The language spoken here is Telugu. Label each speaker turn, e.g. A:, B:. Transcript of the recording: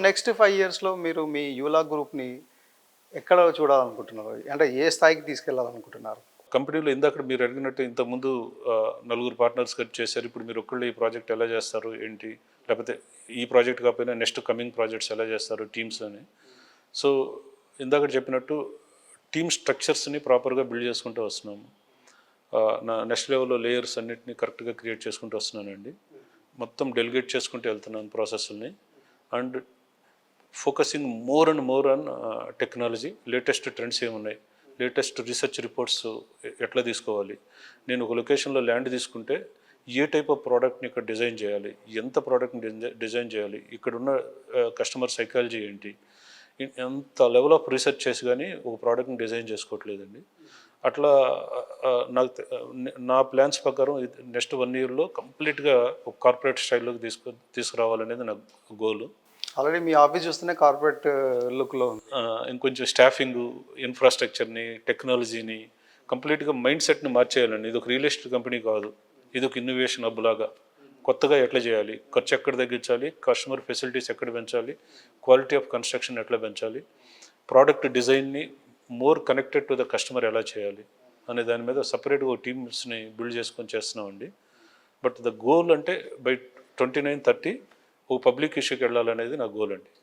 A: నెక్స్ట్ 5 ఇయర్స్‌లో మీరు మీ యువలా గ్రూప్‌ని ఎక్కడ చూడాలనుకుంటున్నారు? అంటే ఏ స్థాయికి తీసుకెళ్లాలనుకుంటున్నారు?
B: కంపెనీలో ఇందాక మీరు అడిగినట్టు ఇంతకుముందు నలుగురు పార్ట్నర్స్ కలిపి చేశారు. ఇప్పుడు మీరు ఒక్కళ్ళు ఈ ప్రాజెక్ట్ ఎలా చేస్తారు? ఏంటి? లేకపోతే ఈ ప్రాజెక్ట్ కాకపోయినా నెక్స్ట్ కమింగ్ ప్రాజెక్ట్స్ ఎలా చేస్తారు టీమ్స్ అని. సో, ఇందాక చెప్పినట్టు టీమ్ స్ట్రక్చర్స్‌ని ప్రాపర్‌గా బిల్డ్ చేసుకుంటూ వస్తున్నాము. నా నెక్స్ట్ లెవెల్‌లో లేయర్స్ అన్నిటిని కరెక్ట్‌గా క్రియేట్ చేసుకుంటూ వస్తున్నానండి. మొత్తం డెలిగేట్ చేసుకుంటూ వెళ్తున్నాను ప్రాసెస్‌ని. And focusing more and more on technology. Latest trends ఏమున్నాయి, లేటెస్ట్ రీసెర్చ్ రిపోర్ట్స్ ఎట్లా తీసుకోవాలి, నేను ఒక లొకేషన్లో ల్యాండ్ తీసుకుంటే ఏ టైప్ ఆఫ్ ప్రోడక్ట్ని ఇక్కడ డిజైన్ చేయాలి, ఎంత ప్రోడక్ట్ని డిజైన్ చేయాలి, ఇక్కడున్న కస్టమర్ సైకాలజీ ఏంటి, ఎంత లెవెల్ ఆఫ్ రీసెర్చ్ చేసి కానీ ఒక ప్రోడక్ట్ని డిజైన్ చేసుకోవట్లేదండి. అట్లా నా ప్లాన్స్ ప్రకారం నెక్స్ట్ 1 ఇయర్లో కంప్లీట్గా ఒక కార్పొరేట్ స్టైల్లోకి తీసుకురావాలనేది నా గోలు.
A: ఆల్రెడీ మీ ఆఫీస్ చూస్తేనే కార్పొరేట్ లుక్‌లో ఉంది.
B: ఇంకొంచెం స్టాఫింగు, ఇన్ఫ్రాస్ట్రక్చర్ని, టెక్నాలజీని కంప్లీట్గా మైండ్ సెట్ని మార్చేయాలండి. ఇది ఒక రియల్ ఎస్టేట్ కంపెనీ కాదు, ఇది ఒక ఇన్నోవేషన్ హబ్ లాగా. కొత్తగా ఎట్లా చేయాలి, ఖర్చు ఎక్కడ తగ్గించాలి, కస్టమర్ ఫెసిలిటీస్ ఎక్కడ పెంచాలి, క్వాలిటీ ఆఫ్ కన్స్ట్రక్షన్ ఎట్లా పెంచాలి, ప్రోడక్ట్ డిజైన్ని more connected to the customer ఎలా చేయాలి అనే దాని మీద సపరేట్గా ఒక టీమ్స్ని బిల్డ్ చేసుకొని చేస్తున్నామండి. బట్ ద గోల్ అంటే బై 29-30 ఒక పబ్లిక్ ఇష్యూకి వెళ్ళాలనేది నా గోల్ అండి.